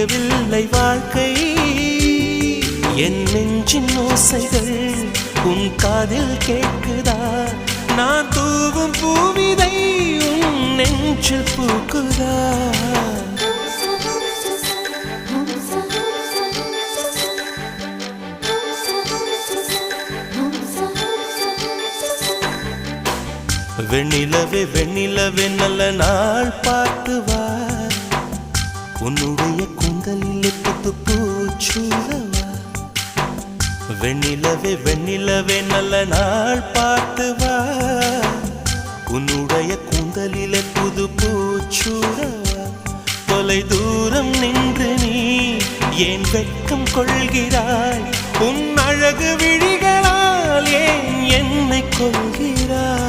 விடியவில்லை வாழ்க்கை என் நெஞ்சின் ஓசைகள் உன் காதில் கேட்குதா நான் தூவும் பூவிதை உன் நெஞ்சில் பூக்குதா வெண்ணிலவே வெண்ணிலவே நல்ல நாள் பார்த்து வா உன்னுடைய கூந்தலில் புத்து பூச்சூடவா வெண்ணிலவே வெண்ணிலவே நல்ல நாள் பார்த்து வா உன்னுடைய கூந்தலில் புது பூச்சூடவா தொலை தூரம் நின்று நீ ஏன் வெட்கம் கொள்கிறாய் உன் அழகு விழிகளால் ஏன் என்னை கொள்கிறாய்